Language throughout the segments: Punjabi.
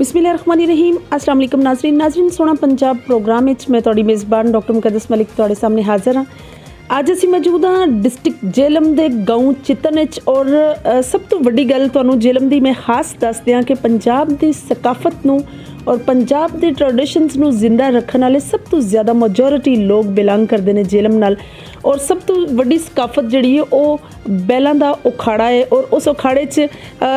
बिस्मिल्लाहिर्रहमानिर्रहीम। अस्सलाम वालेकुम नाज़रीन सोना पंजाब प्रोग्राम में मैं तुहाडी मेज़बान डॉक्टर मुकद्दस मलिक तुहाडे सामने हाज़र हाँ। अज असीं मौजूद हाँ डिस्ट्रिक्ट जेहलम के गाँव चितन और सब तो वड्डी गल तुहानूं जेहलम की मैं खास दस दियां कि पंजाब की सकाफत नूं और पंजाब के ट्रेडिशनस नूं जिंदा रखने वाले सब तो ज़्यादा मेजोरिटी लोग बिलोंग करते हैं जेहलम नाल। और सब तो वड्डी सकाफत जिहड़ी है वो बैलों का उखाड़ा है और उस उखाड़े च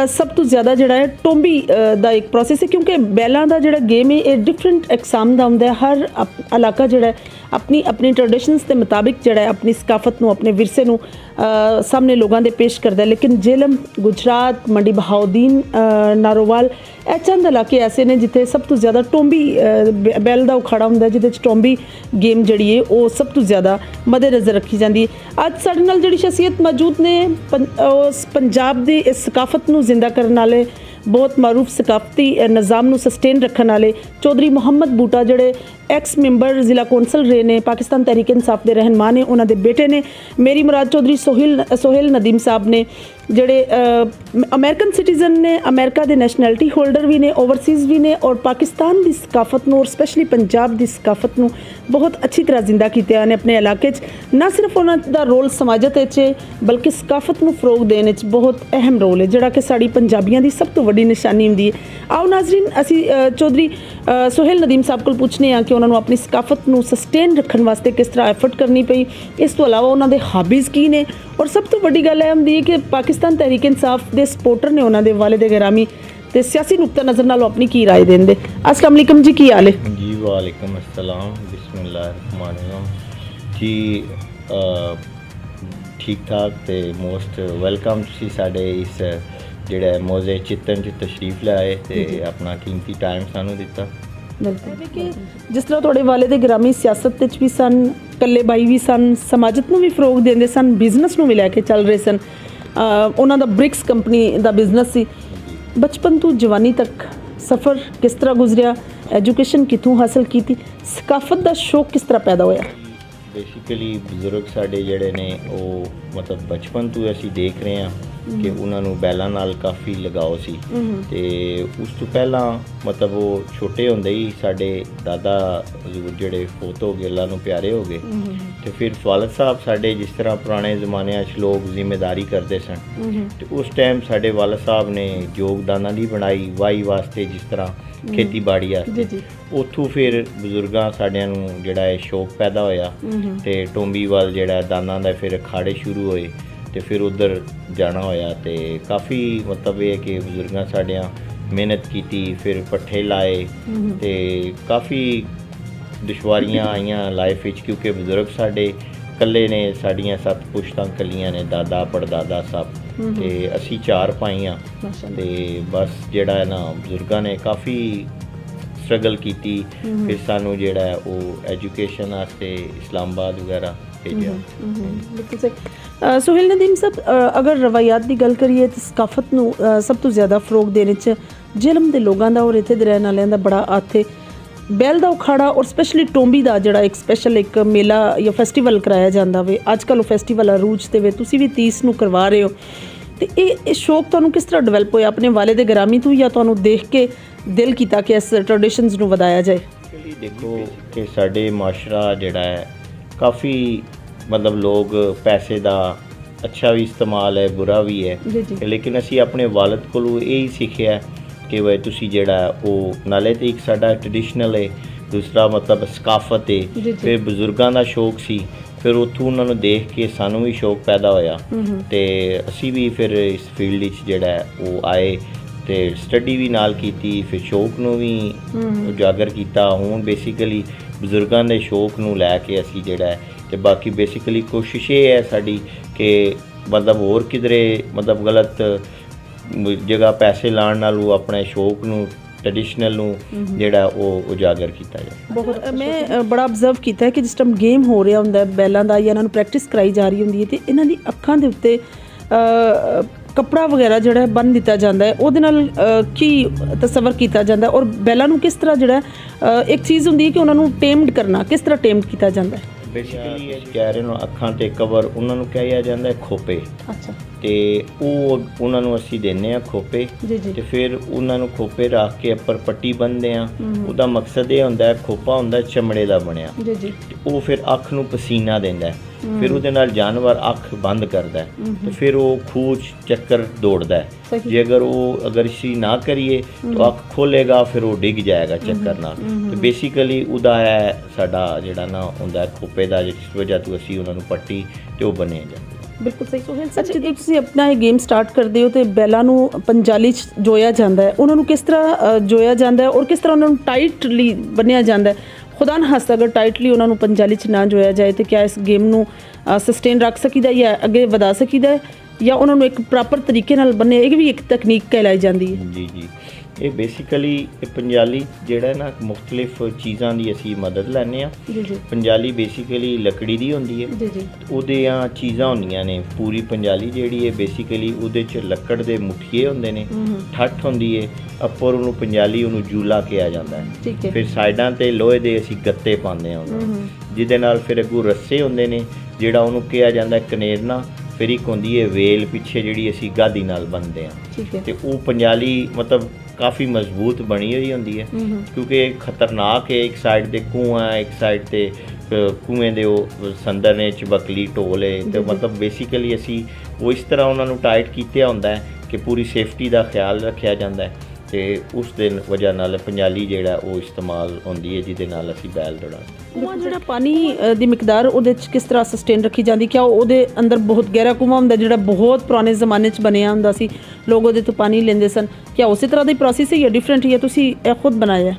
सब तो ज़्यादा जिहड़ा है टोंबी का एक प्रोसैस है, क्योंकि बैलों का जिहड़ा गेम है ये डिफरेंट एक्साम का हुंदा है। हर इलाका जिहड़ा है अपनी अपनी ट्रेडिशनस के मुताबिक जिहड़ा है अपनी सकाफत नूं अपने विरसे नूं सामने लोगों के पेश करता है। लेकिन जेहलम, गुजरात, मंडी बहाउद्दीन, नारोवाल ये चंद इलाके ऐसे ने जिथे सब तो ज़्यादा टोंबी बैल का उखाड़ा होंदा है, जिहदे च टोंबी गेम जिहड़ी है वो सब तो ज़्यादा मद्देनज़र रखी जाती है। अज साडे नाल जिहड़ी शख्सियत मौजूद ने उस पंजाब की इस सकाफत नूं जिंदा करने वाले बहुत मारूफ सकाफती निज़ाम नूं सस्टेन रखने वाले चौधरी मुहम्मद बूटा जिहड़े एक्स मैंबर जिला कौंसल रहे ने, पाकिस्तान तहरीक इंसाफ के रहनुमा ने, उन्होंने बेटे ने मेरी मुराद चौधरी सोहेल नदीम साहब ने जिहड़े अमेरिकन सिटीजन ने, अमेरिका के नैशनैलिटी होल्डर भी ने, ओवरसीज़ भी ने और पाकिस्तान की सकाफत नूं और स्पैशली पंजाब की सकाफत नूं बहुत अच्छी तरह जिंदा किया ने अपने इलाके ना सिर्फ उन्होंने रोल समाजत बल्कि सकाफत नूं फरोग देने बहुत अहम रोल है जिहड़ा कि साड़ी पंजाबियों की सब तो वड्डी निशानी हुंदी है। आओ नाजरीन असी चौधरी सोहेल नदीम साहब को पूछने हाँ कि उन्होंने अपनी सकाफत नूं सस्टेन रखने वास्ते किस तरह एफर्ट करनी पई, इस तो अलावा उन्होंने हाबीज़ की ने और सब तो वड्डी गल है कि पाकिस्तान तहरीक इंसाफ के सपोर्टर ने उन्होंने वालिद गिरामी तो सियासी नुक्ता नज़र नालों अपनी की राय देंदे। अस्सलाम वालेकुम जी, की हाल है जी? वालेकुम अस्सलाम, बिस्मिल्लाहिर्रहमानिर्रहीम जी। ठीक ठाक तो मोस्ट वेलकम तुसीं साडे इस जिहड़ा मौजे चितन च तशरीफ लाए तो अपना कीमती टाइम सानू दिता। बिल्कुल कि जिस तरह थोड़े वालिद गिरामी सियासत भी सन, कल्ले बाई भी सन, समाजत नूं भी फरोग देंदे सन, बिजनेस नूं भी लैके चल रहे सन। उन्हां दा ब्रिक्स कंपनी का बिजनेस सी। बचपन तो जवानी तक सफ़र किस तरह गुजरिया, एजुकेशन कितों हासिल की, सकाफत का शौक किस तरह पैदा होया? बेसिकली बजुर्ग साडे जिहड़े ने वो मतलब बचपन तो असीं देख रहे हैं कि उन्होंने बैलों नाल काफ़ी लगाव सी ते उस तो पहला मतलब वो छोटे होंदे ही साडे दादा जिहड़े फोत हो गए, अल्लाह नूं प्यारे हो गए तो फिर वालिद साहब साडे जिस तरह पुराने ज़माने लोग जिम्मेदारी करते सन तो उस टाइम साडे वालिद साहब ने जोगदाना दी बनाई वाही वास्ते जिस तरह खेती बाड़ी आस्ते उत्थों फिर बजुर्गां साडियां नूं जिहड़ा है शौक पैदा होया ते टोंबी वाल जिहड़ा दाना दा फिर अखाड़े शुरू होए तो फिर उधर जाना होया तो काफ़ी मतलब ये कि बजुर्गां साडियां मेहनत की, फिर पट्ठे लाए तो काफ़ी दुश्वारियां आईयां लाइफ विच, क्योंकि बजुर्ग साडे कल्ले ने, साडियां 7 पुश्तां कल्लियां ने, दादा पड़दादा सब तो असी 4 भाई हाँ तो बस जिहड़ा है ना बजुर्गां ने काफ़ी स्ट्रगल की, फिर सानू जिहड़ा है वो एजुकेशन वास्ते इस्लामाबाद वगैरह भेजा। बिल्कुल सही। सोहेल नदीम साहब, अगर रवायात की गल करिए तो सकाफत नूं सब तो ज़्यादा फरोग देने जेहलम के लोगों का और इत्थे दे रहने वालियां दा बड़ा हत्थ है। बैल का उखाड़ा और स्पैशली टोंबी का जिहड़ा एक स्पैशल एक मेला या फैसटीवल कराया जाता वे, अजकल वो फैसटीवल अरूज ते वे तुसीं भी 30 नूं करवा रहे हो तो ये शौक तुहानूं किस तरह डिवेलप होया अपने वालिद गिरामी तो या तुहानूं देख के दिल कीता कि इस ट्रेडिशनस नूं वधाया जाए? देखो कि साडे माशरा जिहड़ा है काफ़ी मतलब लोग पैसे का अच्छा भी इस्तेमाल है, बुरा भी है, लेकिन असी अपने वालिद कोलों यही सीखिया कि वह तुसी जिहड़ा वो नाले तो एक साडा ट्रेडिशनल है, दूसरा मतलब सकाफत है, फिर बजुर्गों का शौक सी, फिर उत्थों उन्होंने देख के सानू भी शौक पैदा होया तो असी भी फिर इस फील्ड जिहड़ा है वो आए तो स्टडी भी नाल की, फिर शौक नूं भी उजागर किया। हुण बेसिकली बजुर्गों के शौक नूं लैके असी जिहड़ा है तो बाकी बेसिकली कोशिश ये है साडी कि मतलब होर किधरे मतलब गलत जगह पैसे लाण नालों अपने शौक नूं ट्रेडिशनल नूं जिहड़ा वो उजागर किया जाए। बहुत मैं बड़ा ऑब्जर्व किया है कि जिस टाइम गेम हो रहा हुंदा बैलों का या इन्हां नूं प्रैक्टिस कराई जा रही हुंदी है तो इन्हां दी अखां दे उत्ते कपड़ा वगैरह जिहड़ा बन दिता जाता है, उहदे नाल की तस्वर किया जाता है और बैलों नूं किस तरह जिहड़ा एक चीज़ हुंदी है कि उन्हां नूं टेम्ड करना किस तरह टेम्ड किया जाता है? बेसिकली कह रहे हो अखां ते कवर उन्होंने कहा जाता है खोपे। अच्छा। ਤੇ ਉਹ ਉਹਨਾਂ ਨੂੰ ਅਸੀਂ ਦਿੰਦੇ ਆ ਖੋਪੇ ਤੇ ਫਿਰ ਉਹਨਾਂ ਨੂੰ ਖੋਪੇ ਰੱਖ ਕੇ ਉੱਪਰ ਪੱਟੀ ਬੰਨ੍ਹਦੇ ਆ। ਉਹਦਾ ਮਕਸਦ ਇਹ ਹੁੰਦਾ ਹੈ, ਖੋਪਾ ਹੁੰਦਾ ਚਮੜੇ ਦਾ ਬਣਿਆ ਤੇ ਉਹ ਫਿਰ ਅੱਖ ਨੂੰ ਪਸੀਨਾ ਦਿੰਦਾ, ਫਿਰ ਉਹਦੇ ਨਾਲ ਜਾਨਵਰ ਅੱਖ ਬੰਦ ਕਰਦਾ ਤੇ ਫਿਰ ਉਹ ਖੂਹ 'ਚ ਚੱਕਰ ਦੌੜਦਾ ਹੈ। ਜੇ ਅਗਰ ਅਸੀਂ ਨਾ ਕਰੀਏ ਤਾਂ ਅੱਖ ਖੋਲੇਗਾ, ਫਿਰ ਉਹ ਡਿੱਗ ਜਾਏਗਾ ਚੱਕਰ ਨਾਲ। ਤੇ ਬੇਸਿਕਲੀ ਉਹਦਾ ਹੈ ਸਾਡਾ ਜਿਹੜਾ ਨਾ ਹੁੰਦਾ ਖੋਪੇ ਦਾ, ਜਿਸ ਵਜ੍ਹਾ ਤੋਂ ਅਸੀਂ ਉਹਨਾਂ ਨੂੰ ਪੱਟੀ ਤੇ ਉਹ ਬੰਨ੍ਹੇ ਜਾਂਦੇ। ਬਿਲਕੁਲ ਸਹੀ। ਸੋਹੇਲ ਸਰ, ਜਦੋਂ ਤੁਸੀਂ ਆਪਣਾ ਇਹ ਗੇਮ ਸਟਾਰਟ ਕਰਦੇ ਹੋ ਤੇ ਬੈਲਾਂ ਨੂੰ ਪੰਜਾਲੀ 'ਚ ਜੋਇਆ ਜਾਂਦਾ ਹੈ, ਉਹਨਾਂ ਨੂੰ ਕਿਸ ਤਰ੍ਹਾਂ ਜੋਇਆ ਜਾਂਦਾ ਹੈ ਔਰ ਕਿਸ ਤਰ੍ਹਾਂ ਉਹਨਾਂ ਨੂੰ ਟਾਈਟਲੀ ਬੰਨ੍ਹਿਆ ਜਾਂਦਾ ਹੈ? ਖੁਦਾ ਨਾ ਖਾਸਤਾ ਅਗਰ ਟਾਈਟਲੀ ਉਹਨਾਂ ਨੂੰ ਪੰਜਾਲੀ 'ਚ ਨਾ ਜੋਇਆ ਜਾਏ ਤਾਂ ਕਿਆ ਇਸ ਗੇਮ ਨੂੰ ਸਸਟੇਨ ਰੱਖ ਸਕੀਦਾ ਜਾਂ ਅੱਗੇ ਵਧਾ ਸਕੀਦਾ, ਜਾਂ ਉਹਨਾਂ ਨੂੰ ਇੱਕ ਪ੍ਰੋਪਰ ਤਰੀਕੇ ਨਾਲ ਬੰਨ੍ਹਿਆ? ਇਹ ਵੀ ਇੱਕ ਤਕਨੀਕ ਕਹਿਲਾਈ ਜਾਂਦੀ ਹੈ। ਜੀ ਜੀ, ਇਹ ਬੇਸਿਕਲੀ ਇਹ ਪੰਜਾਲੀ ਜਿਹੜਾ ਨਾ ਮੁਖਤਲਿਫ ਚੀਜ਼ਾਂ ਦੀ ਅਸੀਂ ਮਦਦ ਲੈਂਦੇ ਹਾਂ। ਪੰਜਾਲੀ ਬੇਸਿਕਲੀ ਲੱਕੜੀ ਦੀ ਹੁੰਦੀ ਹੈ, ਉਹਦੀਆਂ ਚੀਜ਼ਾਂ ਹੁੰਦੀਆਂ ਨੇ। ਪੂਰੀ ਪੰਜਾਲੀ ਜਿਹੜੀ ਹੈ ਬੇਸਿਕਲੀ ਉਹਦੇ 'ਚ ਲੱਕੜ ਦੇ ਮੁੱਠੀਏ ਹੁੰਦੇ ਨੇ, ਠੱਠ ਹੁੰਦੀ ਹੈ ਉੱਪਰ, ਉਹਨੂੰ ਪੰਜਾਲੀ ਉਹਨੂੰ ਜੂਲਾ ਕਿਹਾ ਜਾਂਦਾ ਹੈ। ਫਿਰ ਸਾਈਡਾਂ 'ਤੇ ਲੋਹੇ ਦੇ ਅਸੀਂ ਗੱਤੇ ਪਾਉਂਦੇ ਹਾਂ ਉਹਨੂੰ, ਜਿਹਦੇ ਨਾਲ ਫਿਰ ਅੱਗੋਂ ਰੱਸੇ ਹੁੰਦੇ ਨੇ ਜਿਹੜਾ ਉਹਨੂੰ ਕਿਹਾ ਜਾਂਦਾ ਕਨੇਰਨਾ। ਫਿਰ ਇੱਕ ਹੁੰਦੀ ਹੈ ਵੇਲ ਪਿੱਛੇ ਜਿਹੜੀ ਅਸੀਂ ਗਾਦੀ ਨਾਲ ਬੰਨ੍ਹਦੇ ਹਾਂ, ਤੇ ਉਹ ਪੰਜਾਲੀ ਮਤਲਬ ਕਾਫੀ ਮਜ਼ਬੂਤ ਬਣੀ ਹੋਈ ਹੁੰਦੀ ਹੈ, ਕਿਉਂਕਿ ਖਤਰਨਾਕ ਹੈ। ਇੱਕ ਸਾਈਡ 'ਤੇ ਖੂਹਾਂ ਹੈ, ਇੱਕ ਸਾਈਡ 'ਤੇ ਖੂਹੇ ਦੇ ਉਹ ਸੰਦਰ ਨੇ, ਚਬਕਲੀ ਢੋਲ ਹੈ। ਅਤੇ ਮਤਲਬ ਬੇਸਿਕਲੀ ਅਸੀਂ ਉਹ ਇਸ ਤਰ੍ਹਾਂ ਉਹਨਾਂ ਨੂੰ ਟਾਈਟ ਕੀਤਾ ਹੁੰਦਾ ਹੈ ਕਿ ਪੂਰੀ ਸੇਫਟੀ ਦਾ ਖਿਆਲ ਰੱਖਿਆ ਜਾਂਦਾ ਹੈ। ਅਤੇ ਉਸ ਦੇ ਵਜ੍ਹਾ ਨਾਲ ਪੰਜਾਲੀ ਜਿਹੜਾ ਉਹ ਇਸਤੇਮਾਲ ਹੁੰਦੀ ਹੈ, ਜਿਹਦੇ ਨਾਲ ਅਸੀਂ ਬੈਲ ਦੌੜਾਉਂਦੇ। ਕੂਆ ਜਿਹੜਾ ਪਾਣੀ ਦੀ ਮਿਕਦਾਰ ਉਹਦੇ 'ਚ ਕਿਸ ਤਰ੍ਹਾਂ ਸਸਟੇਨ ਰੱਖੀ ਜਾਂਦੀ? ਕਿਆ ਉਹਦੇ ਅੰਦਰ ਬਹੁਤ ਗਹਿਰਾ ਕੂਆ ਹੁੰਦਾ ਜਿਹੜਾ ਬਹੁਤ ਪੁਰਾਣੇ ਜ਼ਮਾਨੇ 'ਚ ਬਣਿਆ ਹੁੰਦਾ ਸੀ, ਲੋਕ ਉਹਦੇ ਤੋਂ ਪਾਣੀ ਲੈਂਦੇ ਸਨ? ਕਿਆ ਉਸੇ ਤਰ੍ਹਾਂ ਦੀ ਪ੍ਰੋਸੈਸ ਹੈ ਜਾਂ ਡਿਫਰੈਂਟ, ਜਾਂ ਤੁਸੀਂ ਇਹ ਖੁਦ ਬਣਾਇਆ?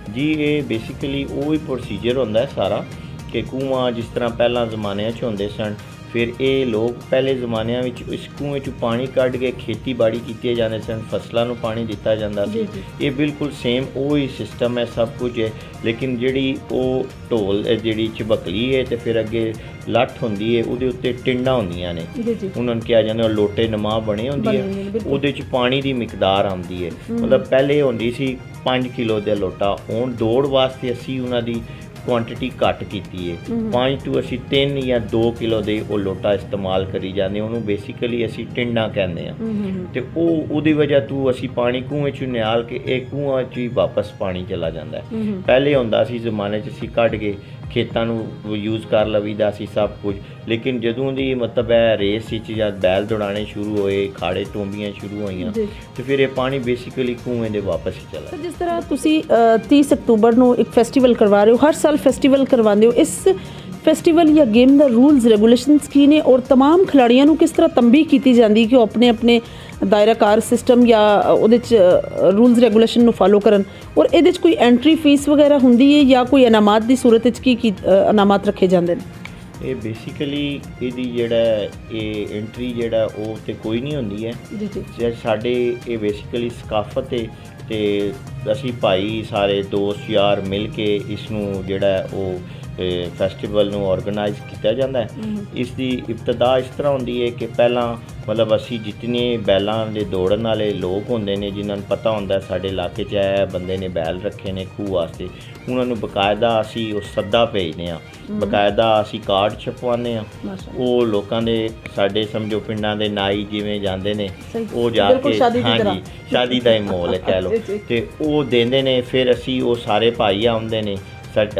ਜੀ, ਇਹ ਬੇਸਿਕਲੀ ਉਹ ਹੀ ਪ੍ਰੋਸੀਜਰ ਹੁੰਦਾ ਸਾਰਾ ਕਿ ਕੂਆ ਜਿਸ ਤਰ੍ਹਾਂ ਪਹਿਲਾਂ ਜ਼ਮਾਨਿਆਂ 'ਚ ਹੁੰਦੇ ਸਨ, ਫਿਰ ਇਹ ਲੋਕ ਪਹਿਲੇ ਜ਼ਮਾਨਿਆਂ ਵਿੱਚ ਇਸ ਕੂਏ 'ਚੋਂ ਪਾਣੀ ਕੱਢ ਕੇ ਖੇਤੀਬਾੜੀ ਕੀਤੇ ਜਾਂਦੇ ਸਨ, ਫਸਲਾਂ ਨੂੰ ਪਾਣੀ ਦਿੱਤਾ ਜਾਂਦਾ ਸੀ। ਇਹ ਬਿਲਕੁਲ ਸੇਮ ਉਹੀ ਸਿਸਟਮ ਹੈ, ਸਭ ਕੁਝ ਹੈ। ਲੇਕਿਨ ਜਿਹੜੀ ਉਹ ਢੋਲ ਜਿਹੜੀ ਚਬਕਲੀ ਹੈ ਅਤੇ ਫਿਰ ਅੱਗੇ ਲੱਠ ਹੁੰਦੀ ਹੈ, ਉਹਦੇ ਉੱਤੇ ਟਿੰਡਾਂ ਹੁੰਦੀਆਂ ਨੇ, ਉਹਨਾਂ ਨੂੰ ਕਿਹਾ ਜਾਂਦਾ ਲੋਟੇ ਨਮਾ ਬਣੇ ਹੁੰਦੀ ਹੈ। ਉਹਦੇ 'ਚ ਪਾਣੀ ਦੀ ਮਿਕਦਾਰ ਆਉਂਦੀ ਹੈ, ਮਤਲਬ ਪਹਿਲੇ ਹੁੰਦੀ ਸੀ 5 ਕਿਲੋ ਦਾ ਲੋਟਾ, ਹੁਣ ਦੌੜ ਵਾਸਤੇ ਅਸੀਂ ਉਹਨਾਂ ਦੀ ਕੁਆਂਟਿਟੀ ਘੱਟ ਕੀਤੀ ਹੈ। 5 ਤੋਂ ਅਸੀਂ 3 ਜਾਂ 2 ਕਿਲੋ ਦੇ ਉਹ ਲੋਟਾ ਇਸਤੇਮਾਲ ਕਰੀ ਜਾਂਦੇ, ਉਹਨੂੰ ਬੇਸਿਕਲੀ ਅਸੀਂ ਟਿੰਡਾਂ ਕਹਿੰਦੇ ਹਾਂ। ਅਤੇ ਉਹਦੀ ਵਜ੍ਹਾ ਤੋਂ ਅਸੀਂ ਪਾਣੀ ਕੂਏ 'ਚੋਂ ਨਿਕਾਲ ਕੇ ਇਹ ਕੂਆਂ 'ਚ ਹੀ ਵਾਪਸ ਪਾਣੀ ਚਲਾ ਜਾਂਦਾ। ਪਹਿਲੇ ਹੁੰਦਾ ਸੀ ਜ਼ਮਾਨੇ 'ਚ ਅਸੀਂ ਕੱਢ ਕੇ ਖੇਤਾਂ ਨੂੰ ਯੂਜ਼ ਕਰ ਲਈਦਾ ਸੀ ਸਭ ਕੁਝ। ਲੇਕਿਨ ਜਦੋਂ ਦੀ ਮਤਲਬ ਇਹ ਰੇਸ ਵਿੱਚ ਜਾਂ ਬੈਲ ਦੌੜਾਉਣੇ ਸ਼ੁਰੂ ਹੋਏ, ਖਾੜੇ ਟੋਂਬੀਆਂ ਸ਼ੁਰੂ ਹੋਈਆਂ, ਤੇ ਫਿਰ ਇਹ ਪਾਣੀ ਬੇਸਿਕਲੀ ਕੂਏ ਦੇ ਵਾਪਸ ਹੀ ਚਲਾ। ਜਿਸ ਤਰ੍ਹਾਂ ਤੁਸੀਂ 30 ਅਕਤੂਬਰ ਨੂੰ ਇੱਕ ਫੈਸਟੀਵਲ ਕਰਵਾ ਰਹੇ ਹੋ, ਹਰ ਸਾਲ ਫੈਸਟੀਵਲ ਕਰਵਾਉਂਦੇ ਹੋ, ਇਸ ਫੈਸਟੀਵਲ ਜਾਂ ਗੇਮ ਦਾ ਰੂਲਸ ਰੈਗੂਲੇਸ਼ਨਸ ਕੀ ਨੇ ਔਰ तमाम ਖਿਡਾਰੀਆਂ ਨੂੰ ਕਿਸ ਤਰ੍ਹਾਂ ਤੰਬੀਹ ਕੀਤੀ ਜਾਂਦੀ ਕਿ ਉਹ ਆਪਣੇ ਆਪਣੇ ਦਾਇਰਾਕਾਰ ਸਿਸਟਮ ਜਾਂ ਉਹਦੇ 'ਚ ਰੂਲਸ ਰੈਗੂਲੇਸ਼ਨ ਨੂੰ ਫਾਲੋ ਕਰਨ? ਔਰ ਇਹਦੇ 'ਚ ਕੋਈ ਐਂਟਰੀ ਫੀਸ ਵਗੈਰਾ ਹੁੰਦੀ ਹੈ ਜਾਂ ਕੋਈ ਇਨਾਮਾਤ ਦੀ ਸੂਰਤ ਵਿੱਚ ਕੀ ਇਨਾਮਾਤ ਰੱਖੇ ਜਾਂਦੇ ਨੇ? ਇਹ ਬੇਸਿਕਲੀ ਇਹਦੀ ਜਿਹੜਾ ਇਹ ਐਂਟਰੀ ਜਿਹੜਾ ਉਹ ਤਾਂ ਕੋਈ ਨਹੀਂ ਹੁੰਦੀ ਹੈ ਜੀ। ਸਾਡੇ ਇਹ ਬੇਸਿਕਲੀ ਸਕਾਫਤ ਹੈ ਅਤੇ ਅਸੀਂ ਭਾਈ ਸਾਰੇ ਦੋਸਤ ਯਾਰ ਮਿਲ ਕੇ ਇਸ ਨੂੰ ਜਿਹੜਾ ਉਹ ਫੈਸਟੀਵਲ ਨੂੰ ਔਰਗਨਾਈਜ਼ ਕੀਤਾ ਜਾਂਦਾ ਹੈ। ਇਸ ਦੀ ਇਬਤਦਾ ਇਸ ਤਰ੍ਹਾਂ ਹੁੰਦੀ ਹੈ ਕਿ ਪਹਿਲਾਂ ਮਤਲਬ ਅਸੀਂ ਜਿਤਨੇ ਬੈਲਾਂ ਦੇ ਦੌੜਨ ਵਾਲੇ ਲੋਕ ਹੁੰਦੇ ਨੇ, ਜਿਨ੍ਹਾਂ ਨੂੰ ਪਤਾ ਹੁੰਦਾ ਸਾਡੇ ਇਲਾਕੇ 'ਚ ਆਇਆ ਬੰਦੇ ਨੇ ਬੈਲ ਰੱਖੇ ਨੇ ਖੂਹ ਵਾਸਤੇ, ਉਹਨਾਂ ਨੂੰ ਬਕਾਇਦਾ ਅਸੀਂ ਉਹ ਸੱਦਾ ਭੇਜਦੇ ਹਾਂ, ਬਕਾਇਦਾ ਅਸੀਂ ਕਾਰਡ ਛਪਵਾਉਂਦੇ ਹਾਂ। ਉਹ ਲੋਕਾਂ ਦੇ ਸਾਡੇ ਸਮਝੋ ਪਿੰਡਾਂ ਦੇ ਨਾਈ ਜਿਵੇਂ ਜਾਂਦੇ ਨੇ, ਉਹ ਜਾ ਕੇ ਹਾਂਜੀ ਸ਼ਾਦੀ ਦਾ ਹੀ ਮਾਹੌਲ ਹੈ ਕਹਿ ਲਓ, ਅਤੇ ਉਹ ਦਿੰਦੇ ਨੇ। ਫਿਰ ਅਸੀਂ ਉਹ ਸਾਰੇ ਭਾਈ ਆਉਂਦੇ ਨੇ,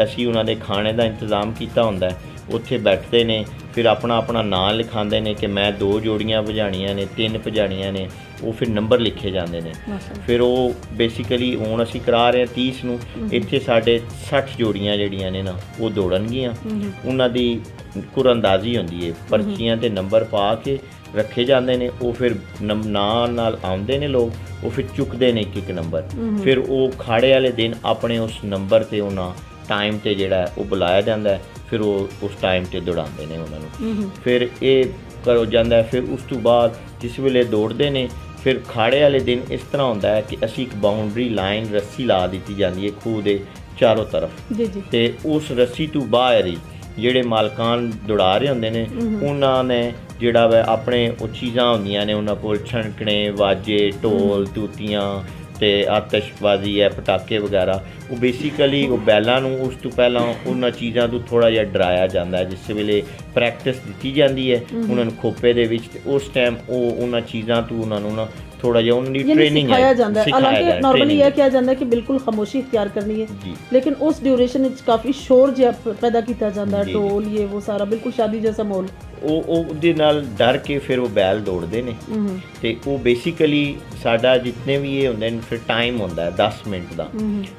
ਅਸੀਂ ਉਹਨਾਂ ਦੇ ਖਾਣੇ ਦਾ ਇੰਤਜ਼ਾਮ ਕੀਤਾ ਹੁੰਦਾ, ਉੱਥੇ ਬੈਠਦੇ ਨੇ, ਫਿਰ ਆਪਣਾ ਆਪਣਾ ਨਾਂ ਲਿਖਾਉਂਦੇ ਨੇ ਕਿ ਮੈਂ 2 ਜੋੜੀਆਂ ਭਜਾਣੀਆਂ ਨੇ, 3 ਭਜਾਣੀਆਂ ਨੇ, ਉਹ ਫਿਰ ਨੰਬਰ ਲਿਖੇ ਜਾਂਦੇ ਨੇ। ਫਿਰ ਉਹ ਬੇਸਿਕਲੀ ਹੁਣ ਅਸੀਂ ਕਰਾ ਰਹੇ ਹਾਂ 30 ਨੂੰ, ਇੱਥੇ ਸਾਡੇ 60 ਜੋੜੀਆਂ ਜਿਹੜੀਆਂ ਨੇ ਨਾ ਉਹ ਦੌੜਨਗੀਆਂ। ਉਹਨਾਂ ਦੀ ਕੁਰਅੰਦਾਜ਼ੀ ਹੁੰਦੀ ਹੈ, ਪਰਚੀਆਂ 'ਤੇ ਨੰਬਰ ਪਾ ਕੇ ਰੱਖੇ ਜਾਂਦੇ ਨੇ। ਉਹ ਫਿਰ ਨਾਂ ਨਾਲ ਆਉਂਦੇ ਨੇ ਲੋਕ, ਉਹ ਫਿਰ ਚੁੱਕਦੇ ਨੇ ਇੱਕ ਇੱਕ ਨੰਬਰ। ਫਿਰ ਉਹ ਖਾੜੇ ਵਾਲੇ ਦਿਨ ਆਪਣੇ ਉਸ ਨੰਬਰ 'ਤੇ ਉਹਨਾਂ ਟਾਈਮ 'ਤੇ ਜਿਹੜਾ ਉਹ ਬੁਲਾਇਆ ਜਾਂਦਾ, ਫਿਰ ਉਹ ਉਸ ਟਾਈਮ 'ਤੇ ਦੌੜਾਉਂਦੇ ਨੇ ਉਹਨਾਂ ਨੂੰ। ਫਿਰ ਇਹ ਕਰੋ ਜਾਂਦਾ। ਫਿਰ ਉਸ ਤੋਂ ਬਾਅਦ ਜਿਸ ਵੇਲੇ ਦੌੜਦੇ ਨੇ, ਫਿਰ ਖਾੜੇ ਵਾਲੇ ਦਿਨ ਇਸ ਤਰ੍ਹਾਂ ਹੁੰਦਾ ਹੈ ਕਿ ਅਸੀਂ ਇੱਕ ਬਾਉਂਡਰੀ ਲਾਈਨ ਰੱਸੀ ਲਾ ਦਿੱਤੀ ਜਾਂਦੀ ਹੈ ਖੂਹ ਦੇ ਚਾਰੋਂ ਤਰਫ, ਅਤੇ ਉਸ ਰੱਸੀ ਤੋਂ ਬਾਹਰ ਹੀ ਜਿਹੜੇ ਮਾਲਕਾਨ ਦੌੜਾ ਰਹੇ ਹੁੰਦੇ ਨੇ, ਉਹਨਾਂ ਨੇ ਜਿਹੜਾ ਵਾ ਆਪਣੇ ਉਹ ਚੀਜ਼ਾਂ ਹੁੰਦੀਆਂ ਨੇ ਉਹਨਾਂ ਕੋਲ, ਛਣਕਣੇ, ਵਾਜੇ, ਢੋਲ, ਤੂਤੀਆਂ ਤੇ ਆਤਿਸ਼ਬਾਜ਼ੀ ਹੈ, ਪਟਾਕੇ ਵਗੈਰਾ, ਉਹ ਬੇਸਿਕਲੀ ਉਹ ਬੈਲਾਂ ਨੂੰ ਉਸ ਤੋਂ ਪਹਿਲਾਂ ਉਹਨਾਂ ਚੀਜ਼ਾਂ ਤੋਂ ਥੋੜ੍ਹਾ ਜਿਹਾ ਡਰਾਇਆ ਜਾਂਦਾ ਹੈ। ਜਿਸ ਵੇਲੇ ਪ੍ਰੈਕਟਿਸ ਦਿੱਤੀ ਜਾਂਦੀ ਹੈ ਉਹਨਾਂ ਨੂੰ ਖੋਪੇ ਦੇ ਵਿੱਚ, ਤੇ ਉਸ ਟਾਈਮ ਉਹ ਉਹਨਾਂ ਚੀਜ਼ਾਂ ਤੋਂ ਉਹਨਾਂ ਨੂੰ ਨਾ ਥੋੜਾ ਜਿਹਾ ਉਹਨਾਂ ਦੀ ਟ੍ਰੇਨਿੰਗ ਸਿਖਾਇਆ ਜਾਂਦਾ ਹੈ। ਹਾਲਾਂਕਿ ਨਾਰਮਲੀ ਇਹ ਕਿਹਾ ਜਾਂਦਾ ਹੈ ਕਿ ਬਿਲਕੁਲ ਖਾਮੋਸ਼ੀ ਇਖਤਿਆਰ ਕਰਨੀ ਹੈ, ਲੇਕਿਨ ਉਸ ਡਿਊਰੇਸ਼ਨ ਵਿੱਚ ਕਾਫੀ ਸ਼ੋਰ ਜਿਹਾ ਪੈਦਾ ਕੀਤਾ ਜਾਂਦਾ ਹੈ, ਢੋਲ ਇਹ ਉਹ ਸਾਰਾ ਬਿਲਕੁਲ ਸ਼ਾਦੀ ਜੈਸਾ ਮਾਹੌਲ। ਉਹ ਉਹਦੇ ਨਾਲ ਡਰ ਕੇ ਫਿਰ ਉਹ ਬੈਲ ਦੌੜਦੇ ਨੇ। ਤੇ ਉਹ ਬੇਸਿਕਲੀ ਸਾਡਾ ਜਿੰਨੇ ਵੀ ਇਹ ਹੁੰਦੇ ਨੇ ਫਿਰ ਟਾਈਮ ਹੁੰਦਾ ਹੈ 10 ਮਿੰਟ ਦਾ।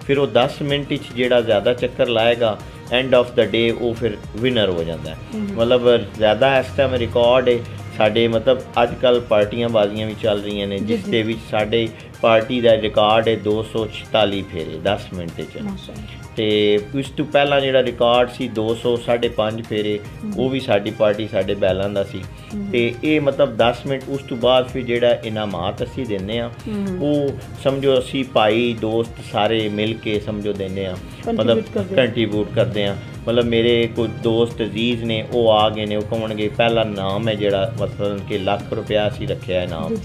ਫਿਰ ਉਹ 10 ਮਿੰਟ ਵਿੱਚ ਜਿਹੜਾ ਜ਼ਿਆਦਾ ਚੱਕਰ ਲਾਏਗਾ ਐਂਡ ਆਫ ਦਾ ਡੇ ਉਹ ਫਿਰ ਵਿਨਰ ਹੋ ਜਾਂਦਾ ਹੈ। ਮਤਲਬ ਜ਼ਿਆਦਾ ਇਸ ਟਾਈਮ ਰਿਕਾਰਡ ਹੈ ਸਾਡੇ, ਮਤਲਬ ਅੱਜ ਕੱਲ੍ਹ ਪਾਰਟੀਆਂ ਬਾਜ਼ੀਆਂ ਵੀ ਚੱਲ ਰਹੀਆਂ ਨੇ ਜਿਸ ਦੇ ਵਿੱਚ ਸਾਡੇ ਪਾਰਟੀ ਦਾ ਰਿਕਾਰਡ ਹੈ 246 ਫੇਰੇ 10 ਮਿੰਟ 'ਚ। ਤੇ ਇਸ ਤੋਂ ਪਹਿਲਾਂ ਜਿਹੜਾ ਰਿਕਾਰਡ ਸੀ 205 ਫੇਰੇ, ਉਹ ਵੀ ਸਾਡੀ ਪਾਰਟੀ ਸਾਡੇ ਬੈਲਾਂ ਦਾ ਸੀ। ਤੇ ਇਹ ਮਤਲਬ 10 ਮਿੰਟ ਉਸ ਤੋਂ ਬਾਅਦ ਫਿਰ ਜਿਹੜਾ ਇਨਾਮਾਤ ਅਸੀਂ ਦਿੰਦੇ ਹਾਂ ਉਹ ਸਮਝੋ ਅਸੀਂ ਭਾਈ ਦੋਸਤ ਸਾਰੇ ਮਿਲ ਕੇ ਸਮਝੋ ਦਿੰਦੇ ਹਾਂ, ਮਤਲਬ ਕੰਟਰੀਬਿਊਟ ਕਰਦੇ ਹਾਂ। ਮਤਲਬ ਮੇਰੇ ਕੁਝ ਦੋਸਤ ਅਜ਼ੀਜ਼ ਨੇ ਉਹ ਆ ਗਏ ਨੇ, ਉਹ ਕਹਣਗੇ ਪਹਿਲਾ ਇਨਾਮ ਹੈ ਜਿਹੜਾ ਮਤਲਬ ਕਿ ਲੱਖ ਰੁਪਇਆ ਅਸੀਂ ਰੱਖਿਆ ਇਨਾਮ,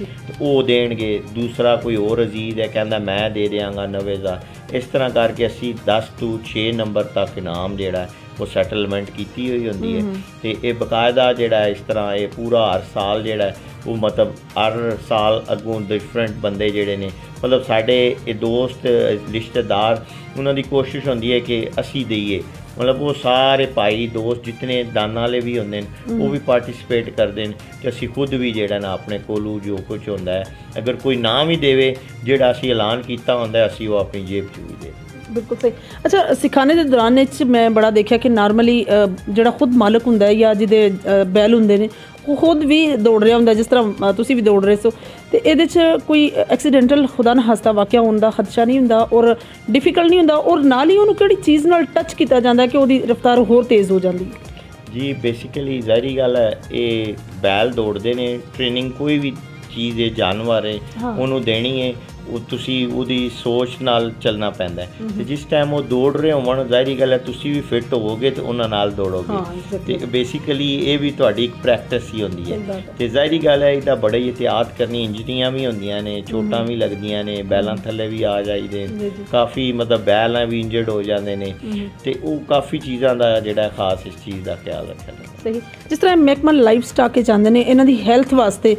ਉਹ ਦੇਣਗੇ। ਦੂਸਰਾ ਕੋਈ ਹੋਰ ਅਜ਼ੀਜ਼ ਹੈ ਕਹਿੰਦਾ ਮੈਂ ਦੇ ਦਿਆਂਗਾ 90,000। ਇਸ ਤਰ੍ਹਾਂ ਕਰਕੇ ਅਸੀਂ 10 ਤੋਂ 6 ਨੰਬਰ ਤੱਕ ਇਨਾਮ ਜਿਹੜਾ ਉਹ ਸੈਟਲਮੈਂਟ ਕੀਤੀ ਹੋਈ ਹੁੰਦੀ ਹੈ। ਤੇ ਇਹ ਬਕਾਇਦਾ ਜਿਹੜਾ ਇਸ ਤਰ੍ਹਾਂ ਇਹ ਪੂਰਾ ਹਰ ਸਾਲ ਜਿਹੜਾ ਉਹ ਮਤਲਬ ਹਰ ਸਾਲ ਅੱਗੋਂ ਡਿਫਰੈਂਟ ਬੰਦੇ ਜਿਹੜੇ ਨੇ, ਮਤਲਬ ਸਾਡੇ ਇਹ ਦੋਸਤ ਰਿਸ਼ਤੇਦਾਰ, ਉਹਨਾਂ ਦੀ ਕੋਸ਼ਿਸ਼ ਹੁੰਦੀ ਹੈ ਕਿ ਅਸੀਂ ਦਈਏ। ਮਤਲਬ ਉਹ ਸਾਰੇ ਭਾਈ ਦੋਸਤ ਜਿਤਨੇ ਦਾਨਾਂ ਵਾਲੇ ਵੀ ਹੁੰਦੇ ਨੇ ਉਹ ਵੀ ਪਾਰਟੀਸਪੇਟ ਕਰਦੇ ਨੇ। ਅਤੇ ਅਸੀਂ ਖੁਦ ਵੀ ਜਿਹੜਾ ਨਾ ਆਪਣੇ ਕੋਲੋਂ ਜੋ ਕੁਛ ਹੁੰਦਾ ਹੈ, ਅਗਰ ਕੋਈ ਨਾ ਵੀ ਦੇਵੇ ਜਿਹੜਾ ਅਸੀਂ ਐਲਾਨ ਕੀਤਾ ਹੁੰਦਾ ਅਸੀਂ ਉਹ ਆਪਣੀ ਜੇਬ 'ਚ ਵੀ ਦੇ। ਬਿਲਕੁਲ ਸਹੀ। ਅੱਛਾ, ਸਿਖਾਣੇ ਦੇ ਦੌਰਾਨ ਵਿੱਚ ਮੈਂ ਬੜਾ ਦੇਖਿਆ ਕਿ ਨਾਰਮਲੀ ਜਿਹੜਾ ਖੁਦ ਮਾਲਕ ਹੁੰਦਾ ਹੈ ਜਾਂ ਜਿਹਦੇ ਬੈਲ ਹੁੰਦੇ ਨੇ ਉਹ ਖੁਦ ਵੀ ਦੌੜ ਰਿਹਾ ਹੁੰਦਾ, ਜਿਸ ਤਰ੍ਹਾਂ ਤੁਸੀਂ ਵੀ ਦੌੜ ਰਹੇ ਸੋ। ਅਤੇ ਇਹਦੇ 'ਚ ਕੋਈ ਐਕਸੀਡੈਂਟਲ ਖੁਦਾ ਨਾ ਖਾਸਤਾ ਵਾਕਿਆ ਹੋਣ ਦਾ ਖਦਸ਼ਾ ਨਹੀਂ ਹੁੰਦਾ ਔਰ ਡਿਫੀਕਲਟ ਨਹੀਂ ਹੁੰਦਾ, ਔਰ ਨਾਲ ਹੀ ਉਹਨੂੰ ਕਿਹੜੀ ਚੀਜ਼ ਨਾਲ ਟੱਚ ਕੀਤਾ ਜਾਂਦਾ ਕਿ ਉਹਦੀ ਰਫ਼ਤਾਰ ਹੋਰ ਤੇਜ਼ ਹੋ ਜਾਂਦੀ ਹੈ। ਜੀ ਬੇਸਿਕਲੀ ਜ਼ਾਹਿਰੀ ਗੱਲ ਹੈ, ਇਹ ਬੈਲ ਦੌੜਦੇ ਨੇ, ਟ੍ਰੇਨਿੰਗ ਕੋਈ ਵੀ ਚੀਜ਼ ਹੈ ਜਾਨਵਰ ਹੈ ਉਹਨੂੰ ਦੇਣੀ ਹੈ, ਉਹ ਤੁਸੀਂ ਉਹਦੀ ਸੋਚ ਨਾਲ ਚੱਲਣਾ ਪੈਂਦਾ ਹੈ। ਅਤੇ ਜਿਸ ਟਾਈਮ ਉਹ ਦੌੜ ਰਹੇ ਹੋਣ ਜ਼ਾਹਿਰੀ ਗੱਲ ਹੈ ਤੁਸੀਂ ਵੀ ਫਿੱਟ ਹੋਵੋਗੇ ਅਤੇ ਉਹਨਾਂ ਨਾਲ ਦੌੜੋਗੇ। ਅਤੇ ਬੇਸਿਕਲੀ ਇਹ ਵੀ ਤੁਹਾਡੀ ਇੱਕ ਪ੍ਰੈਕਟਿਸ ਹੀ ਹੁੰਦੀ ਹੈ। ਅਤੇ ਜ਼ਾਹਿਰੀ ਗੱਲ ਹੈ ਇਹਦਾ ਬੜਾ ਹੀ ਇਹਤਿਆਤ ਕਰਨੀ, ਇੰਜਰੀਆਂ ਵੀ ਹੁੰਦੀਆਂ ਨੇ, ਚੋਟਾਂ ਵੀ ਲੱਗਦੀਆਂ ਨੇ, ਬੈਲਾਂ ਥੱਲੇ ਵੀ ਆ ਜਾਈਦੇ, ਕਾਫੀ ਮਤਲਬ ਬੈਲਾਂ ਵੀ ਇੰਜਰਡ ਹੋ ਜਾਂਦੇ ਨੇ। ਅਤੇ ਉਹ ਕਾਫੀ ਚੀਜ਼ਾਂ ਦਾ ਜਿਹੜਾ ਖਾਸ ਇਸ ਚੀਜ਼ ਦਾ ਖਿਆਲ ਰੱਖਿਆ ਜਾਂਦਾ। ਸਹੀ। ਜਿਸ ਤਰ੍ਹਾਂ ਮਹਿਕਮਾ ਲਾਈਫ ਸਟਾਕ ਕੇ ਜਾਂਦੇ ਨੇ, ਇਹਨਾਂ ਦੀ ਹੈਲਥ ਵਾਸਤੇ